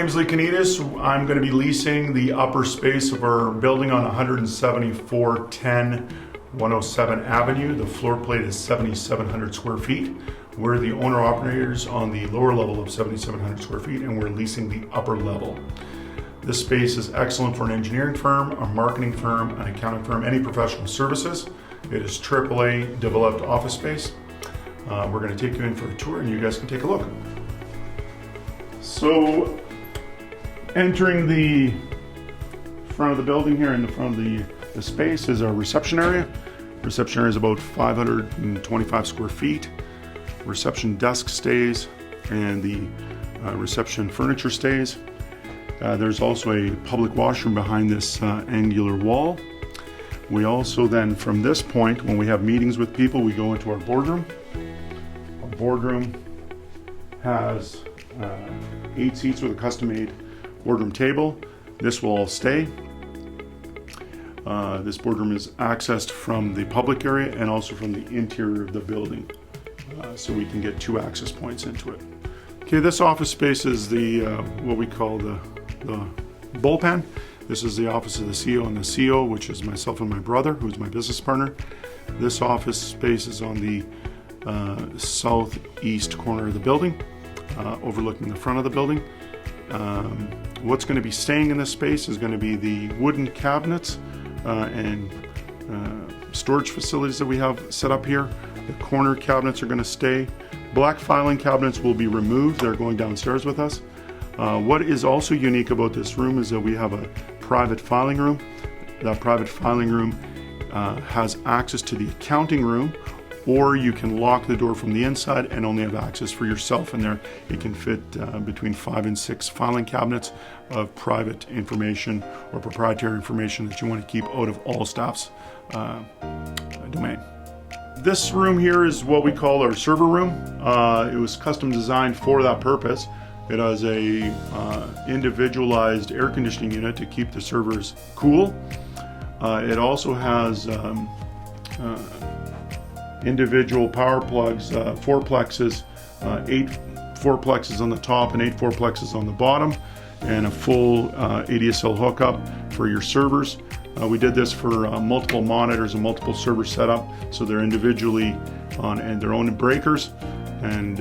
name's Lee Canitas. I'm going to be leasing the upper space of our building on 17410 107 Avenue. The floor plate is 7,700 square feet. We're the owner-operators on the lower level of 7,700 square feet, and we're leasing the upper level. This space is excellent for an engineering firm, a marketing firm, an accounting firm, any professional services. It is AAA developed office space. We're going to take you in for a tour and you guys can take a look. So, entering the front of the building here, in the front of the space, is our reception area. Reception area is about 525 square feet. Reception desk stays and the reception furniture stays. There's also a public washroom behind this angular wall. We also then, from this point, when we have meetings with people, we go into our boardroom. Our boardroom has 8 seats with a custom-made boardroom table. This will all stay. This boardroom is accessed from the public area and also from the interior of the building, so we can get 2 access points into it. Okay, this office space is the what we call the bullpen. This is the office of the CEO and the CO, which is myself and my brother, who's my business partner. This office space is on the southeast corner of the building, overlooking the front of the building. What's going to be staying in this space is going to be the wooden cabinets and storage facilities that we have set up here. The corner cabinets are going to stay. Black filing cabinets will be removed. They're going downstairs with us. What is also unique about this room is that we have a private filing room. That private filing room has access to the accounting room, or you can lock the door from the inside and only have access for yourself in there. It can fit between 5 and 6 filing cabinets of private information or proprietary information that you want to keep out of all staff's domain. This room here is what we call our server room. It was custom designed for that purpose. It has a individualized air conditioning unit to keep the servers cool. It also has individual power plugs, 4 plexes, 8 4-plexes on the top and 8 4-plexes on the bottom, and a full ADSL hookup for your servers. We did this for multiple monitors and multiple servers set up, so they're individually on and their own breakers, and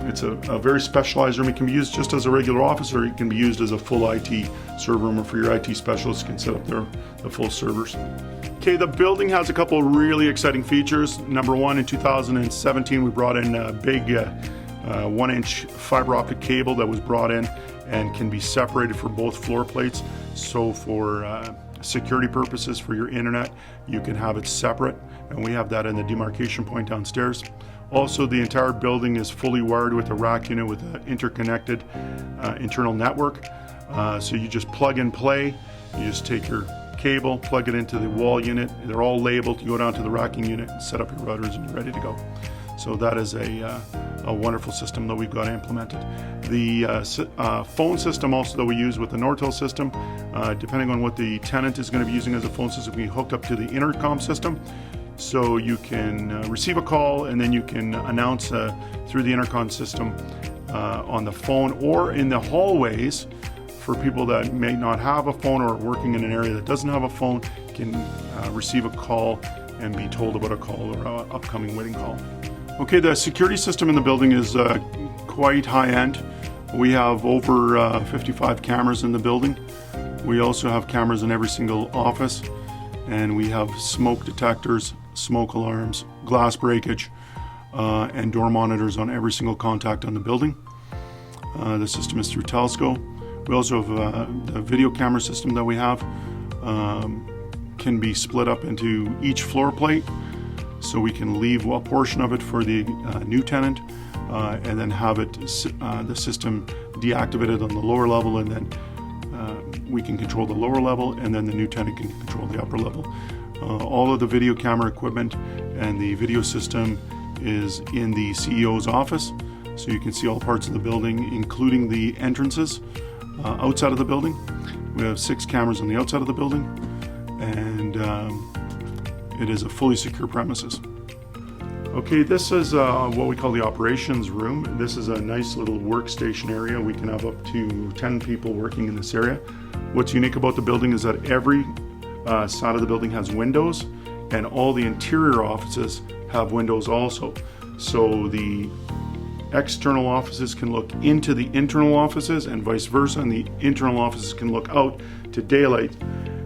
it's a very specialized room. It can be used just as a regular office, or it can be used as a full IT server room, or for your IT specialists can set up the full servers. Okay, the building has a couple of really exciting features. Number one, in 2017, we brought in a big 1-inch fiber optic cable that was brought in and can be separated for both floor plates. So for security purposes, for your internet, you can have it separate, and we have that in the demarcation point downstairs. Also, the entire building is fully wired with a rack unit with an interconnected internal network. So you just plug and play. You just take your cable, plug it into the wall unit. They're all labeled. You go down to the racking unit and set up your routers and you're ready to go. So that is a wonderful system that we've got implemented. The phone system also that we use with the Nortel system, depending on what the tenant is going to be using as a phone system, we hooked up to the intercom system. So you can receive a call and then you can announce through the intercom system on the phone, or in the hallways for people that may not have a phone or working in an area that doesn't have a phone, can receive a call and be told about a call or an upcoming waiting call. Okay, the security system in the building is quite high-end. We have over 55 cameras in the building. We also have cameras in every single office, and we have smoke detectors, smoke alarms, glass breakage, and door monitors on every single contact on the building. The system is through Telescope. We also have the video camera system that we have can be split up into each floor plate, so we can leave a portion of it for the new tenant and then have it the system deactivated on the lower level, and then we can control the lower level, and then the new tenant can control the upper level. All of the video camera equipment and the video system is in the CEO's office, so you can see all parts of the building, including the entrances outside of the building. We have 6 cameras on the outside of the building, and it is a fully secure premises. Okay, this is what we call the operations room. This is a nice little workstation area. We can have up to 10 people working in this area. What's unique about the building is that every side of the building has windows, and all the interior offices have windows also. So the external offices can look into the internal offices and vice versa, and the internal offices can look out to daylight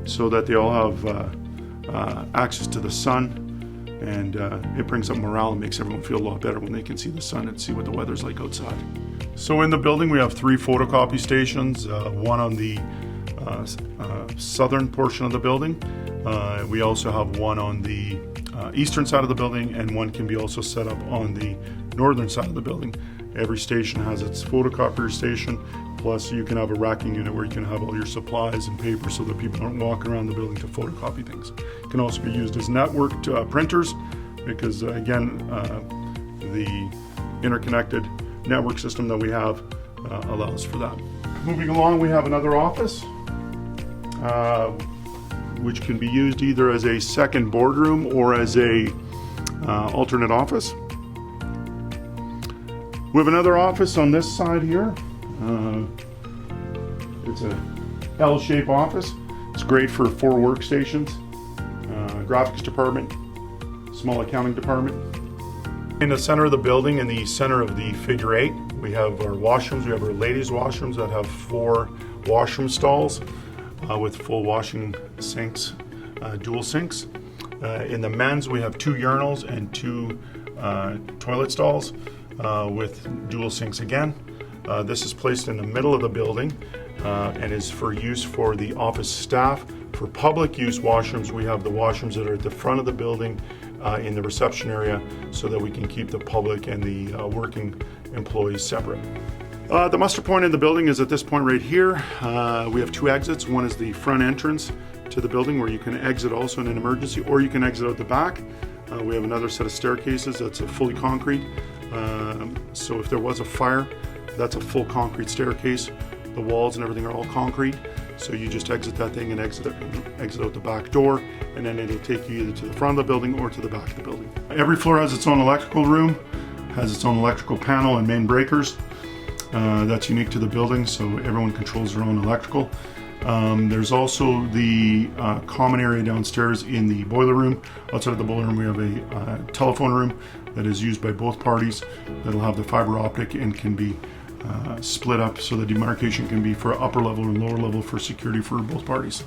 so that they all have access to the sun. And it brings up morale and makes everyone feel a lot better when they can see the sun and see what the weather's like outside. So in the building we have 3 photocopy stations, one on the southern portion of the building. We also have one on the eastern side of the building, and one can be also set up on the northern side of the building. Every station has its photocopier station, plus you can have a racking unit where you can have all your supplies and paper so that people aren't walking around the building to photocopy things. It can also be used as networked printers because again, the interconnected network system that we have allows for that. Moving along, we have another office which can be used either as a second boardroom or as a alternate office. We have another office on this side here. It's a L-shaped office. It's great for 4 workstations, graphics department, small accounting department. In the center of the building, in the center of the figure 8, we have our washrooms. We have our ladies' washrooms that have 4 washroom stalls with full washing sinks, dual sinks. In the men's, we have 2 urinals and 2 toilet stalls with dual sinks again. This is placed in the middle of the building and is for use for the office staff. For public use washrooms, we have the washrooms that are at the front of the building in the reception area so that we can keep the public and the working employees separate. The muster point in the building is at this point right here. We have 2 exits. One is the front entrance to the building where you can exit also in an emergency, or you can exit out the back. We have another set of staircases that's a fully concrete. So if there was a fire, that's a full concrete staircase. The walls and everything are all concrete. So you just exit that thing and exit out the back door, and then it'll take you either to the front of the building or to the back of the building. Every floor has its own electrical room, has its own electrical panel and main breakers. That's unique to the building, so everyone controls their own electrical. There's also the common area downstairs in the boiler room. Outside of the boiler room, we have a telephone room that is used by both parties. That'll have the fiber optic and can be split up so the demarcation can be for upper level and lower level for security for both parties.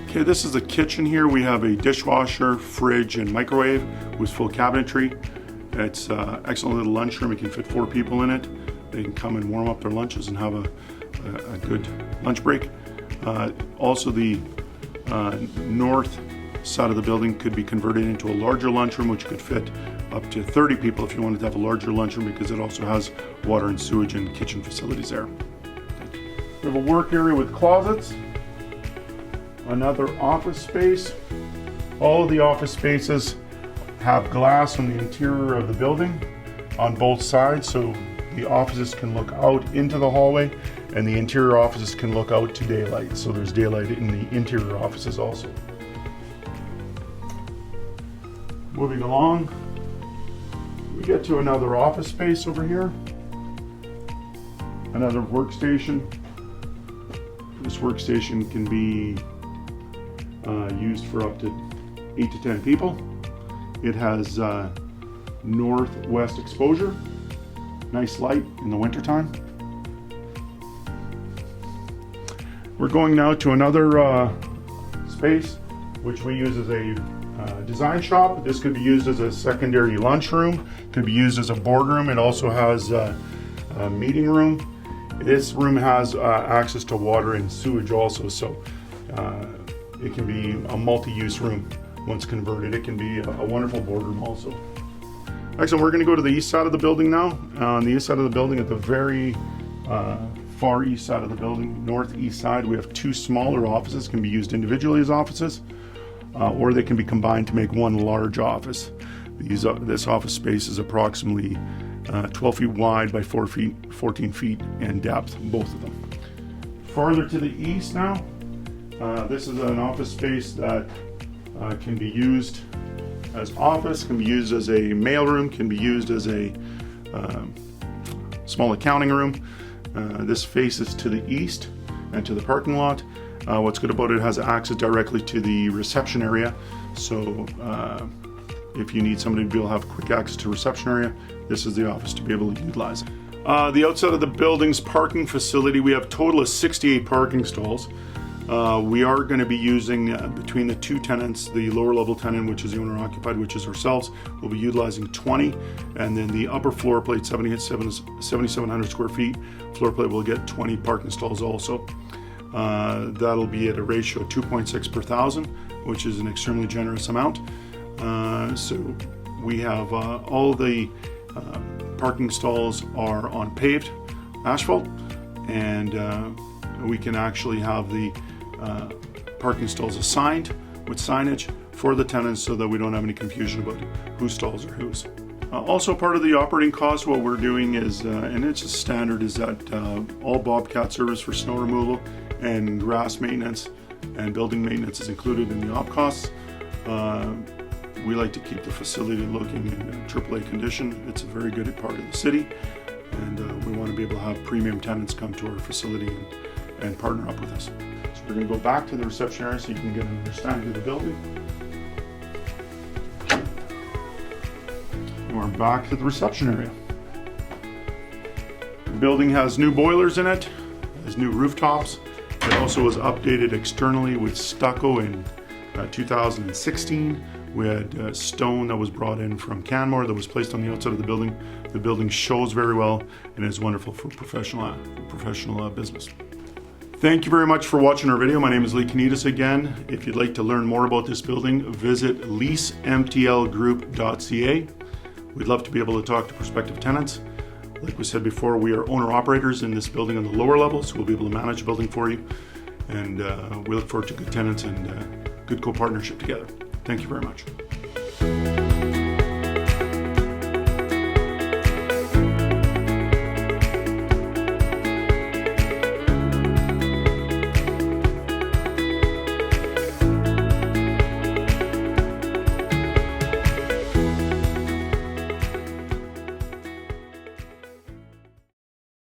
Okay, this is the kitchen here. We have a dishwasher, fridge, and microwave with full cabinetry. It's an excellent little lunchroom. It can fit 4 people in it. They can come and warm up their lunches and have a good lunch break. Also, the north side of the building could be converted into a larger lunchroom, which could fit up to 30 people if you wanted to have a larger lunchroom, because it also has water and sewage and kitchen facilities there. We have a work area with closets, another office space. All of the office spaces have glass on the interior of the building on both sides, so the offices can look out into the hallway, and the interior offices can look out to daylight. So there's daylight in the interior offices also. Moving along, we get to another office space over here. Another workstation. This workstation can be used for up to 8 to 10 people. It has northwest exposure. Nice light in the wintertime. We're going now to another space which we use as a design shop. This could be used as a secondary lunchroom, could be used as a boardroom. It also has a meeting room. This room has access to water and sewage also, so it can be a multi-use room once converted. It can be a wonderful boardroom also. Excellent, we're going to go to the east side of the building now. On the east side of the building, at the very far east side of the building, northeast side, we have 2 smaller offices. Can be used individually as offices, or they can be combined to make one large office. This office space is approximately 12 feet wide by 14 feet in depth, both of them. Farther to the east now, this is an office space that can be used as office, can be used as a mailroom, can be used as a small accounting room. This faces to the east and to the parking lot. What's good about it has access directly to the reception area. So if you need somebody to be able to have quick access to reception area, this is the office to be able to utilize it. The outside of the building's parking facility, we have a total of 68 parking stalls. We are going to be using between the two tenants, the lower level tenant, which is the owner occupied, which is ourselves, we'll be utilizing 20, and then the upper floor plate, 7,700 square feet floor plate, will get 20 parking stalls also. That'll be at a ratio of 2.6 per thousand, which is an extremely generous amount. So we have all the parking stalls are on paved asphalt, and we can actually have the parking stalls assigned with signage for the tenants so that we don't have any confusion about whose stalls are whose. Also part of the operating cost, what we're doing is, and it's a standard, is that all Bobcat service for snow removal and grass maintenance and building maintenance is included in the op costs. We like to keep the facility looking in AAA condition. It's a very good part of the city, and we want to be able to have premium tenants come to our facility and partner up with us. So we're going to go back to the reception area so you can get an understanding of the building. And we're back to the reception area. The building has new boilers in it, has new rooftops. It also was updated externally with stucco in 2016. We had stone that was brought in from Canmore that was placed on the outside of the building. The building shows very well and is wonderful for professional business. Thank you very much for watching our video. My name is Lee Canitas again. If you'd like to learn more about this building, visit leasemtlgroup.ca. We'd love to be able to talk to prospective tenants. Like we said before, we are owner-operators in this building on the lower level, so we'll be able to manage the building for you. And we look forward to good tenants and good co-partnership together. Thank you very much.